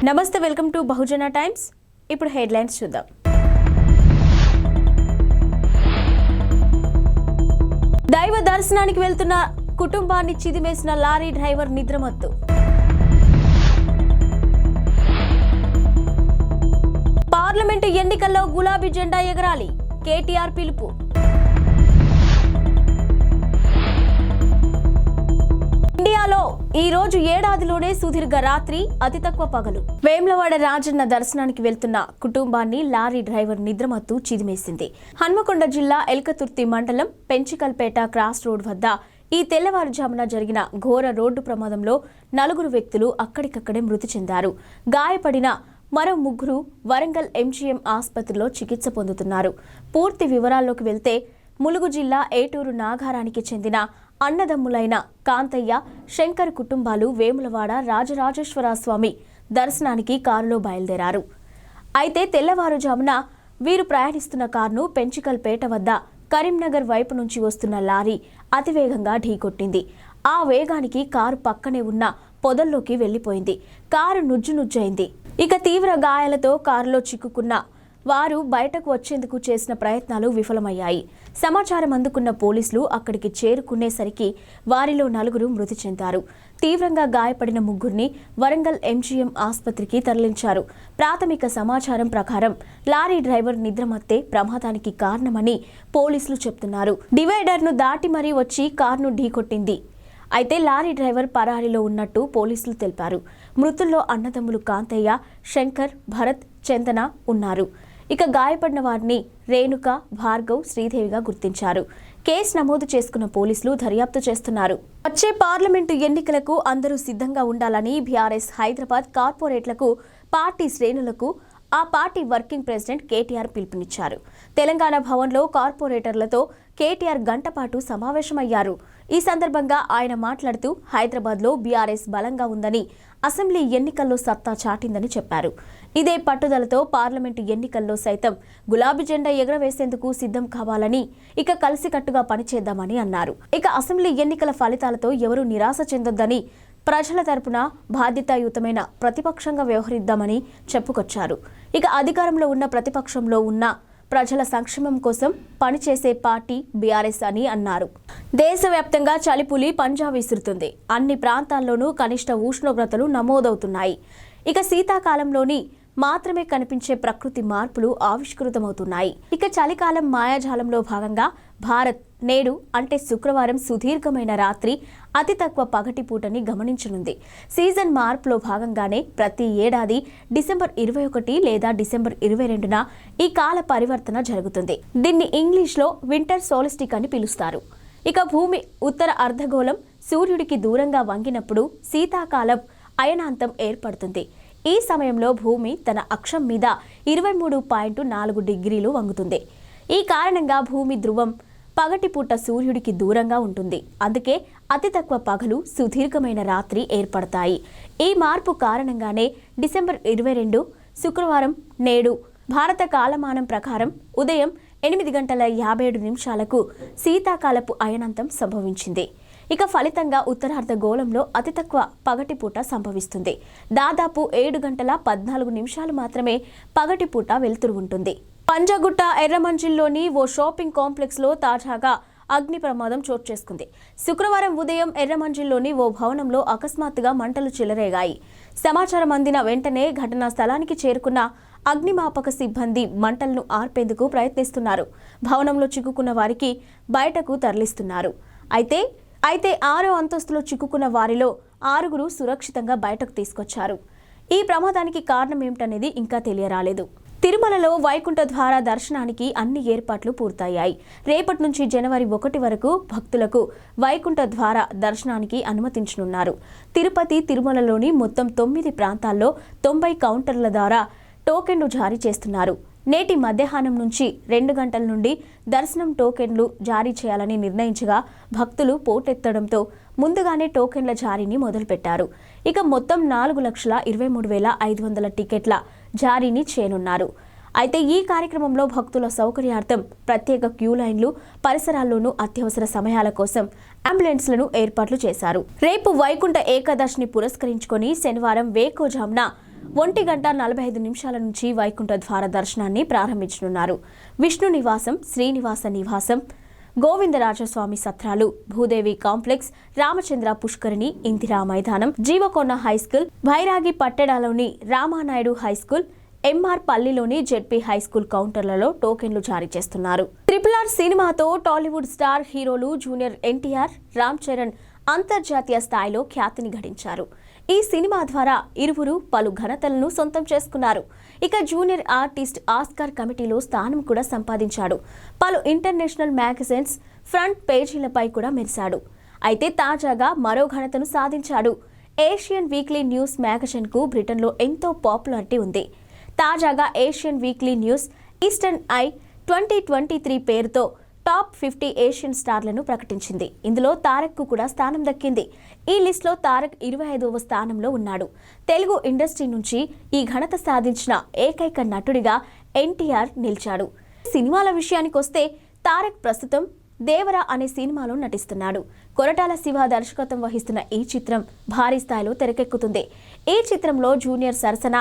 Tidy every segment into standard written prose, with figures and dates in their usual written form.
నమస్తే, welcome to Bahujan times. ఇప్పుడు headlines చూద్దాం. దైవ దర్శనానికి వెళ్తున్న కుటుంబాన్ని చిదిమేసిన లారీ డ్రైవర్ నిద్రమత్తు. పార్లమెంటు ఎన్నికల్లో గులాబీ జెండా ఎగరాలి, కేటీఆర్ పిలుపు. ఇండియాలో ఈ రోజు ఏడాదిలోనే సుదీర్ఘ రాత్రి, అతి తక్కువ పగలు. వేములవాడ రాజన్న దర్శనానికి వెళ్తున్న కుటుంబాన్ని లారీ డ్రైవర్ నిద్రమత్తు చిదిమేసింది. హన్మకొండ జిల్లా ఎల్కతుర్తి మండలం పెంచికల్పేట క్రాస్ రోడ్ వద్ద ఈ తెల్లవారుజామున జరిగిన ఘోర రోడ్డు ప్రమాదంలో 4 వ్యక్తులు అక్కడికక్కడే మృతి చెందారు. గాయపడిన మరో 3 వరంగల్ ఎంజీఎం ఆసుపత్రిలో చికిత్స పొందుతున్నారు. పూర్తి వివరాల్లోకి వెళ్తే ములుగు జిల్లా ఏటూరు నాగారానికి చెందిన అన్నదమ్ములైన కాంతయ్య, శంకర్ కుటుంబాలు వేములవాడ రాజరాజేశ్వర స్వామి దర్శనానికి కారులో బయలుదేరారు. అయితే తెల్లవారుజామున వీరు ప్రయాణిస్తున్న కారును పెంచికల్పేట వద్ద కరీంనగర్ వైపు నుంచి వస్తున్న లారీ అతివేగంగా ఢీకొట్టింది. ఆ వేగానికి కారు పక్కనే ఉన్న పొదల్లోకి వెళ్లిపోయింది. కారు నుజ్జునుజ్జైంది. ఇక తీవ్ర గాయాలతో కారులో చిక్కుకున్న వారు బయటకు వచ్చేందుకు చేసిన ప్రయత్నాలు విఫలమయ్యాయి. సమాచారం అందుకున్న పోలీసులు అక్కడికి చేరుకునేసరికి వారిలో 4 మృతి చెందారు. తీవ్రంగా గాయపడిన 3 వరంగల్ ఎంజీఎం ఆసుపత్రికి తరలించారు. ప్రాథమిక సమాచారం ప్రకారం లారీ డ్రైవర్ నిద్రమత్తే ప్రమాదానికి కారణమని పోలీసులు చెప్తున్నారు. డివైడర్ను దాటి మరీ వచ్చి కారును ఢీకొట్టింది. అయితే లారీ డ్రైవర్ పరారీలో ఉన్నట్టు పోలీసులు తెలిపారు. మృతుల్లో అన్నదమ్ములు కాంతయ్య, శంకర్, భరత్, చందన ఉన్నారు. ఇక గాయపడిన వారిని రేణుక, భార్గవ్, శ్రీదేవిగా గుర్తించారు. కేసు నమోదు చేసుకున్న పోలీసులు దర్యాప్తు చేస్తున్నారు. వచ్చే పార్లమెంటు ఎన్నికలకు అందరూ సిద్ధంగా ఉండాలని బీఆర్ఎస్ హైదరాబాద్ కార్పొరేట్లకు, పార్టీ శ్రేణులకు ఆ పార్టీ వర్కింగ్ ప్రెసిడెంట్ కేటీఆర్ పిలుపునిచ్చారు. తెలంగాణ భవన్లో కార్పొరేటర్లతో కేటీఆర్ గంటపాటు సమావేశమయ్యారు. ఈ సందర్భంగా ఆయన మాట్లాడుతూ హైదరాబాద్లో బీఆర్ఎస్ బలంగా ఉందని, అసెంబ్లీ ఎన్నికల్లో సత్తా చాటిందని చెప్పారు. ఇదే పట్టుదలతో పార్లమెంటు ఎన్నికల్లో సైతం గులాబీ జెండా ఎగరవేసేందుకు సిద్ధం కావాలని, ఇక కలిసికట్టుగా పనిచేద్దామని అన్నారు. ఇక అసెంబ్లీ ఎన్నికల ఫలితాలతో ఎవరూ నిరాశ చెందొద్దని, ప్రజల తరపున బాధ్యతాయుతమైన ప్రతిపక్షంగా వ్యవహరిద్దామని చెప్పుకొచ్చారు. ఇక అధికారంలో ఉన్న ప్రతిపక్షంలో ఉన్న ప్రజల సంక్షేమం కోసం పనిచేసే పార్టీ బీఆర్ఎస్ అని అన్నారు. దేశవ్యాప్తంగా చలిపులి పంజా విసురుతుంది. అన్ని ప్రాంతాల్లోనూ కనిష్ట ఉష్ణోగ్రతలు నమోదవుతున్నాయి. ఇక శీతాకాలంలోని మాత్రమే కనిపించే ప్రకృతి మార్పులు ఆవిష్కృతమవుతున్నాయి. ఇక చలికాలం మాయాజాలంలో భాగంగా భారత్ నేడు అంటే శుక్రవారం సుదీర్ఘమైన రాత్రి, అతి తక్కువ పగటిపూటని గమనించనుంది. సీజన్ మార్పులో భాగంగానే ప్రతి ఏడాది డిసెంబర్ 21 లేదా డిసెంబర్ 22న ఈ కాల పరివర్తన జరుగుతుంది. దీన్ని ఇంగ్లీష్లో వింటర్ సోలిస్టిక్ అని పిలుస్తారు. ఇక భూమి ఉత్తర అర్ధగోళం సూర్యుడికి దూరంగా వంగినప్పుడు శీతాకాలం అయనాంతం ఏర్పడుతుంది. ఈ సమయంలో భూమి తన అక్షం మీద 23.4 డిగ్రీలు వంగుతుంది. ఈ కారణంగా భూమి ధ్రువం పగటిపూట సూర్యుడికి దూరంగా ఉంటుంది. అందుకే అతి తక్కువ పగలు, సుదీర్ఘమైన రాత్రి ఏర్పడతాయి. ఈ మార్పు కారణంగానే డిసెంబర్ 22 శుక్రవారం నేడు భారత కాలమానం ప్రకారం ఉదయం 8:57 శీతాకాలపు అయనాంతం సంభవించింది. ఇక ఫలితంగా ఉత్తరార్ధగోళంలో అతి తక్కువ పగటిపూట సంభవిస్తుంది. దాదాపు 7:14 మాత్రమే పగటిపూట వెలుతురు ఉంటుంది. పంజాగుట్ట ఎర్రమంజిల్లోని ఓ షాపింగ్ కాంప్లెక్స్లో తాజాగా అగ్ని ప్రమాదం చోటు చేసుకుంది. శుక్రవారం ఉదయం ఎర్రమంజిల్లోని ఓ భవనంలో అకస్మాత్తుగా మంటలు చెలరేగాయి. సమాచారం అందిన వెంటనే ఘటనా స్థలానికి చేరుకున్న అగ్నిమాపక సిబ్బంది మంటలను ఆర్పేందుకు ప్రయత్నిస్తున్నారు. భవనంలో చిక్కుకున్న వారికి బయటకు తరలిస్తున్నారు. అయితే 6వ అంతస్తులో చిక్కుకున్న వారిలో 6 సురక్షితంగా బయటకు తీసుకొచ్చారు. ఈ ప్రమాదానికి కారణం ఏమిటనేది ఇంకా తెలియరాలేదు. తిరుమలలో వైకుంఠ ద్వార దర్శనానికి అన్ని ఏర్పాట్లు పూర్తయ్యాయి. రేపటి నుంచి జనవరి 1 వరకు భక్తులకు వైకుంఠ ద్వార దర్శనానికి అనుమతించనున్నారు. తిరుపతి, తిరుమలలోని మొత్తం 9 ప్రాంతాల్లో 90 కౌంటర్ల ద్వారా టోకెన్లు జారీ చేస్తున్నారు. నేటి మధ్యాహ్నం నుంచి 2 గంటల నుండి దర్శనం టోకెన్లు జారీ చేయాలని నిర్ణయించగా భక్తులు పోటెత్తడంతో ముందుగానే టోకెన్ల జారీని మొదలుపెట్టారు. ఇక మొత్తం 4,23,500 టికెట్ల జారీని చేయనున్నారు. అయితే ఈ కార్యక్రమంలో భక్తుల సౌకర్యార్థం ప్రత్యేక క్యూ లైన్లు, పరిసరాల్లోనూ అత్యవసర సమయాల కోసం అంబులెన్స్లను ఏర్పాట్లు చేశారు. రేపు వైకుంఠ ఏకాదశిని పురస్కరించుకొని శనివారం వేకోజామున 1:45 నుంచి వైకుంఠ ద్వార దర్శనాన్ని ప్రారంభించనున్నారు. విష్ణు నివాసం, శ్రీనివాస నివాసం, గోవిందరాజస్వామి సత్రాలు, భూదేవి కాంప్లెక్స్, రామచంద్ర పుష్కరిణి, ఇందిరా మైదానం, జీవకొండ హైస్కూల్, భైరాగి పట్టెడాలోని రామానాయుడు హైస్కూల్, ఎంఆర్ పల్లిలోని జెడ్పీ హైస్కూల్ కౌంటర్లలో టోకెన్లు జారీ చేస్తున్నారు. RRR సినిమాతో టాలీవుడ్ స్టార్ హీరోలు జూనియర్ ఎన్టీఆర్, రామ్ చరణ్ అంతర్జాతీయ స్థాయిలో ఖ్యాతిని గడించారు. ఈ సినిమా ద్వారా ఇరువురు పలు ఘనతలను సొంతం చేసుకున్నారు. ఇక జూనియర్ ఆర్టిస్ట్ ఆస్కార్ కమిటీలో స్థానం కూడా సంపాదించాడు. పలు ఇంటర్నేషనల్ మ్యాగజైన్స్ ఫ్రంట్ పేజీలపై కూడా మెరిశాడు. అయితే తాజాగా మరో ఘనతను సాధించాడు. ఏషియన్ వీక్లీ న్యూస్ మ్యాగజైన్కు బ్రిటన్లో ఎంతో పాపులారిటీ ఉంది. తాజాగా Asian weekly news eastern I 2023 పేరుతో టాప్ 50 ఏషియన్ స్టార్లను ప్రకటించింది. ఇందులో తారక్కు కూడా స్థానం దక్కింది. ఈ లిస్టులో తారక్ 25వ స్థానంలో ఉన్నాడు. తెలుగు ఇండస్ట్రీ నుంచి ఈ ఘనత సాధించిన ఏకైక నటుడిగా ఎన్టీఆర్ నిలిచాడు. సినిమాల విషయానికొస్తే తారక్ ప్రస్తుతం దేవరా అనే సినిమాలో నటిస్తున్నాడు. కొరటాల శివ దర్శకత్వం వహిస్తున్న ఈ చిత్రం భారీ స్థాయిలో తెరకెక్కుతుంది. ఈ చిత్రంలో జూనియర్ సరసన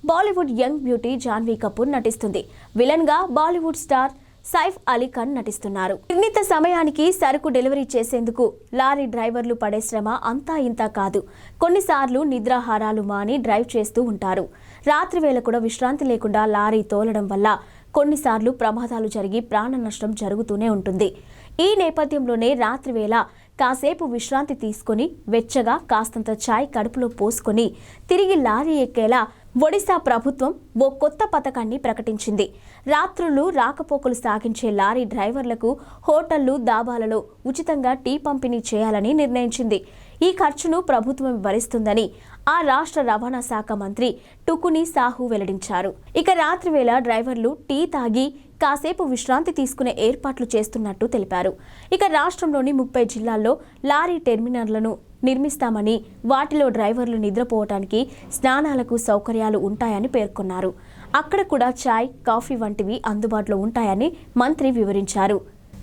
బాలీవుడ్ యంగ్ బ్యూటీ జాన్వీ కపూర్ నటిస్తుంది. విలన్ గా బాలీవుడ్ స్టార్ సైఫ్ అలీ ఖాన్ నటిస్తున్నారు. నిర్ణీత సమయానికి సరుకు డెలివరీ చేసేందుకు లారీ డ్రైవర్లు పడే శ్రమ అంతా ఇంతా కాదు. కొన్నిసార్లు నిద్రాహారాలు మాని డ్రైవ్ చేస్తూ ఉంటారు. రాత్రి వేళ కూడా విశ్రాంతి లేకుండా లారీ తోలడం వల్ల కొన్నిసార్లు ప్రమాదాలు జరిగి ప్రాణ నష్టం జరుగుతూనే ఉంటుంది. ఈ నేపథ్యంలోనే రాత్రి వేళ కాసేపు విశ్రాంతి తీసుకుని వెచ్చగా కాస్తంత ఛాయ్ కడుపులో పోసుకొని తిరిగి లారీ ఎక్కేలా ఒడిశా ప్రభుత్వం ఓ కొత్త పథకాన్ని ప్రకటించింది. రాత్రులు రాకపోకలు సాగించే లారీ డ్రైవర్లకు హోటళ్లు, దాబాలలో ఉచితంగా టీ పంపిణీ చేయాలని నిర్ణయించింది. ఈ ఖర్చును ప్రభుత్వం భరిస్తుందని ఆ రాష్ట్ర రవాణా శాఖ మంత్రి టుకుని సాహు వెల్లడించారు. ఇక రాత్రివేళ డ్రైవర్లు టీ తాగి కాసేపు విశ్రాంతి తీసుకునే ఏర్పాట్లు చేస్తున్నట్టు తెలిపారు. ఇక రాష్ట్రంలోని 30 జిల్లాల్లో లారీ టెర్మినల్లను నిర్మిస్తామని, వాటిలో డ్రైవర్లు నిద్రపోవటానికి, స్నానాలకు సౌకర్యాలు ఉంటాయని పేర్కొన్నారు. అక్కడ కూడా చాయ్, కాఫీ వంటివి అందుబాటులో ఉంటాయని మంత్రి వివరించారు.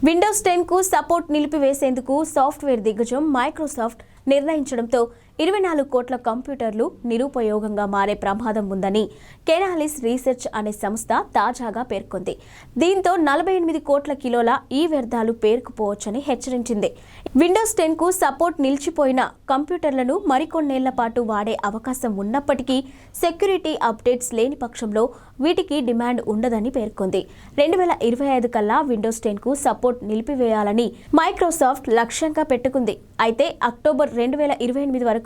విండోస్ 10కు సపోర్ట్ నిలిపివేసేందుకు సాఫ్ట్వేర్ దిగ్గజం మైక్రోసాఫ్ట్ నిర్ణయించడంతో 24 కోట్ల కంప్యూటర్లు నిరుపయోగంగా మారే ప్రమాదం ఉందని కెనాలిస్ రీసెర్చ్ అనే సంస్థ తాజాగా పేర్కొంది. దీంతో 48 కోట్ల కిలోల ఈ వ్యర్థాలు పేరుకుపోవచ్చని హెచ్చరించింది. విండోస్ 10కు సపోర్ట్ నిలిచిపోయిన కంప్యూటర్లను మరికొన్నేళ్ల పాటు వాడే అవకాశం ఉన్నప్పటికీ సెక్యూరిటీ అప్డేట్స్ లేని పక్షంలో వీటికి డిమాండ్ ఉండదని పేర్కొంది. 2025 కల్లా విండోస్ 10కు సపోర్ట్ నిలిపివేయాలని మైక్రోసాఫ్ట్ లక్ష్యంగా పెట్టుకుంది. అయితే అక్టోబర్ 2028 వరకు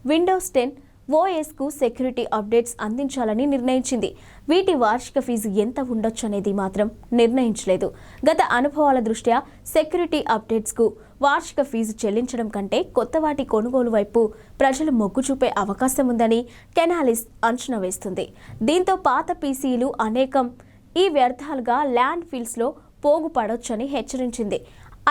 విండోస్ 10 ఓఎస్కు సెక్యూరిటీ అప్డేట్స్ అందించాలని నిర్ణయించింది. వీటి వార్షిక ఫీజు ఎంత ఉండొచ్చనేది మాత్రం నిర్ణయించలేదు. గత అనుభవాల దృష్ట్యా సెక్యూరిటీ అప్డేట్స్కు వార్షిక ఫీజు చెల్లించడం కంటే కొత్త వాటి కొనుగోలు వైపు ప్రజలు మొగ్గు చూపే అవకాశం ఉందని కెనాలిస్ అంచనా వేస్తుంది. దీంతో పాత పీసీలు అనేకం ఈ వ్యర్థాలుగా ల్యాండ్ ఫిల్స్లో పోగుపడొచ్చని హెచ్చరించింది.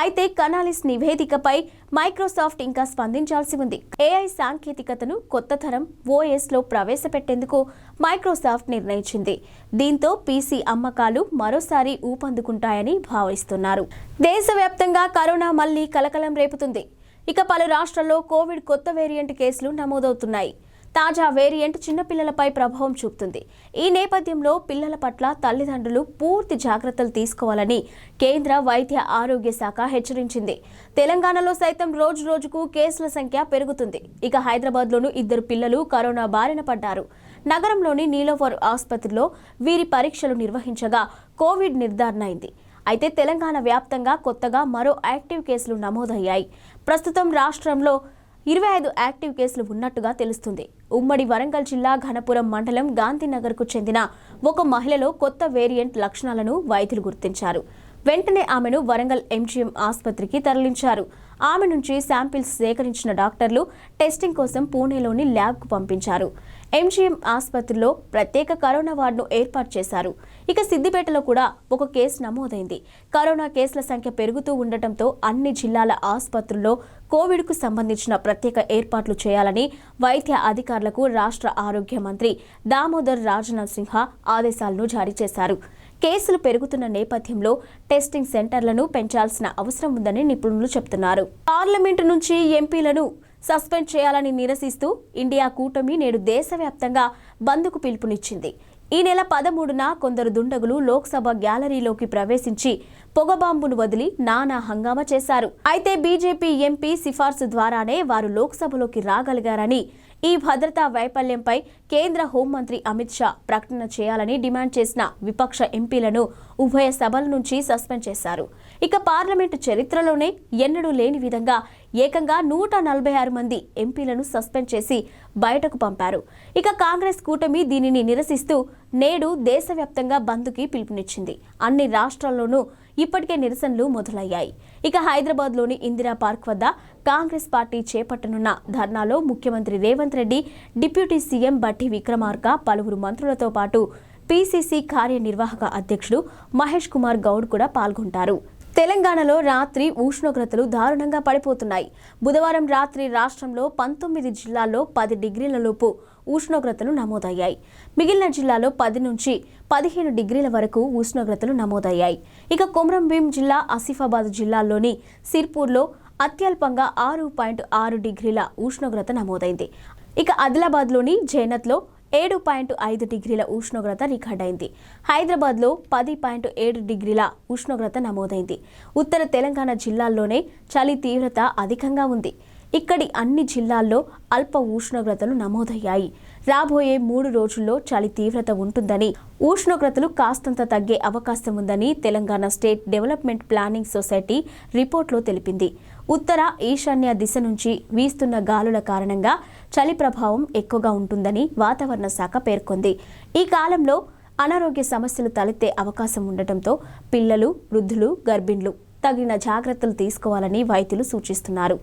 అయితే కెనాలిస్ నివేదికపై మైక్రోసాఫ్ట్ ఇంకా స్పందించాల్సి ఉంది. ఏఐ సాంకేతికతను కొత్త తరం ఓఎస్లో ప్రవేశపెట్టేందుకు మైక్రోసాఫ్ట్ నిర్ణయించింది. దీంతో పీసీ అమ్మకాలు మరోసారి ఊపందుకుంటాయని భావిస్తున్నారు. దేశవ్యాప్తంగా కరోనా మళ్లీ కలకలం రేపుతుంది. ఇక పలు రాష్ట్రాల్లో కోవిడ్ కొత్త వేరియంట్ కేసులు నమోదవుతున్నాయి. తాజా వేరియంట్ చిన్నపిల్లలపై ప్రభావం చూపుతుంది. ఈ నేపథ్యంలో పిల్లల పట్ల తల్లిదండ్రులు పూర్తి జాగ్రత్తలు తీసుకోవాలని కేంద్ర వైద్య ఆరోగ్య శాఖ హెచ్చరించింది. తెలంగాణలో సైతం రోజు రోజుకు కేసుల సంఖ్య పెరుగుతుంది. ఇక హైదరాబాద్లోనూ 2 పిల్లలు కరోనా బారిన పడ్డారు. నగరంలోని నీలోఫర్ ఆసుపత్రిలో వీరి పరీక్షలు నిర్వహించగా కోవిడ్ నిర్ధారణ అయింది. అయితే తెలంగాణ వ్యాప్తంగా కొత్తగా మరో యాక్టివ్ కేసులు నమోదయ్యాయి. ప్రస్తుతం రాష్ట్రంలో 25 యాక్టివ్ కేసులు ఉన్నట్టుగా తెలుస్తుంది. ఉమ్మడి వరంగల్ జిల్లా ఘనపురం మండలం గాంధీనగర్కు చెందిన ఒక మహిళలో కొత్త వేరియంట్ లక్షణాలను వైద్యులు గుర్తించారు. వెంటనే ఆమెను వరంగల్ ఎంజీఎం ఆసుపత్రికి తరలించారు. ఆమె నుంచి శాంపిల్స్ సేకరించిన డాక్టర్లు టెస్టింగ్ కోసం పూణేలోని ల్యాబ్కు పంపించారు. ఎంజీఎం ఆసుపత్రిలో ప్రత్యేక కరోనా వార్డును ఏర్పాటు చేశారు. ఇక సిద్దిపేటలో కూడా ఒక కేసు నమోదైంది. కరోనా కేసుల సంఖ్య పెరుగుతూ ఉండటంతో అన్ని జిల్లాల ఆసుపత్రుల్లో కోవిడ్కు సంబంధించిన ప్రత్యేక ఏర్పాట్లు చేయాలని వైద్య అధికారులకు రాష్ట్ర ఆరోగ్య మంత్రి దామోదర్ రాజనరసింహ ఆదేశాలను జారీ చేశారు. కేసులు పెరుగుతున్న నేపథ్యంలో టెస్టింగ్ సెంటర్లను పెంచాల్సిన అవసరం ఉందని నిపుణులు చెబుతున్నారు. పార్లమెంటు నుంచి ఎంపీలను సస్పెండ్ చేయాలని నిరసిస్తూ ఇండియా కూటమి నేడు దేశవ్యాప్తంగా బంద్కు పిలుపునిచ్చింది. ఈ నెల 13న కొందరు దుండగులు లోక్సభ గ్యాలరీలోకి ప్రవేశించి పొగబాంబును వదిలి నానా హంగామా చేశారు. అయితే బీజేపీ ఎంపీ సిఫార్సు ద్వారానే వారు లోక్సభలోకి రాగలిగారని, ఈ భద్రతా వైఫల్యంపై కేంద్ర హోంమంత్రి అమిత్ షా ప్రకటన చేయాలని డిమాండ్ చేసిన విపక్ష ఎంపీలను ఉభయ సభల నుంచి సస్పెండ్ చేశారు. ఇక పార్లమెంటు చరిత్రలోనే ఎన్నడూ లేని విధంగా ఏకంగా 146 మంది ఎంపీలను సస్పెండ్ చేసి బయటకు పంపారు. ఇక కాంగ్రెస్ కూటమి దీనిని నిరసిస్తూ నేడు దేశవ్యాప్తంగా బంద్కి పిలుపునిచ్చింది. అన్ని రాష్ట్రాల్లోనూ ఇప్పటికే నిరసనలు మొదలయ్యాయి. ఇక హైదరాబాద్లోని ఇందిరా పార్క్ వద్ద కాంగ్రెస్ పార్టీ చేపట్టనున్న ధర్నాలో ముఖ్యమంత్రి రేవంత్ రెడ్డి, డిప్యూటీ సీఎం బట్టి విక్రమార్క, పలువురు మంత్రులతో పాటు పీసీసీ కార్యనిర్వాహక అధ్యక్షుడు మహేష్ కుమార్ గౌడ్ కూడా పాల్గొంటారు. తెలంగాణలో రాత్రి ఉష్ణోగ్రతలు దారుణంగా పడిపోతున్నాయి. బుధవారం రాత్రి రాష్ట్రంలో 19 జిల్లాల్లో 10 డిగ్రీల లోపు ఉష్ణోగ్రతలు నమోదయ్యాయి. మిగిలిన జిల్లాలో 10 నుంచి 15 డిగ్రీల వరకు ఉష్ణోగ్రతలు నమోదయ్యాయి. ఇక కొమరంభీం జిల్లా, ఆసిఫాబాద్ జిల్లాల్లోని సిర్పూర్లో అత్యల్పంగా 6.6 డిగ్రీల ఉష్ణోగ్రత నమోదైంది. ఇక ఆదిలాబాద్లోని జైనత్లో 7.5 డిగ్రీల ఉష్ణోగ్రత రికార్డైంది. హైదరాబాద్లో 10.7 డిగ్రీల ఉష్ణోగ్రత నమోదైంది. ఉత్తర తెలంగాణ జిల్లాల్లోనే చలి తీవ్రత అధికంగా ఉంది. ఇక్కడి అన్ని జిల్లాల్లో అల్ప ఉష్ణోగ్రతలు నమోదయ్యాయి. రాబోయే 3 రోజుల్లో చలి తీవ్రత ఉంటుందని, ఉష్ణోగ్రతలు కాస్తంత తగ్గే అవకాశం ఉందని Telangana state development planning society రిపోర్ట్లో తెలిపింది. ఉత్తర ఈశాన్య దిశ నుంచి వీస్తున్న గాలుల కారణంగా చలి ప్రభావం ఎక్కువగా ఉంటుందని వాతావరణ శాఖ పేర్కొంది. ఈ కాలంలో అనారోగ్య సమస్యలు తలెత్తే అవకాశం ఉండటంతో పిల్లలు, వృద్ధులు, గర్భిణులు తగిన జాగ్రత్తలు తీసుకోవాలని వైద్యులు సూచిస్తున్నారు.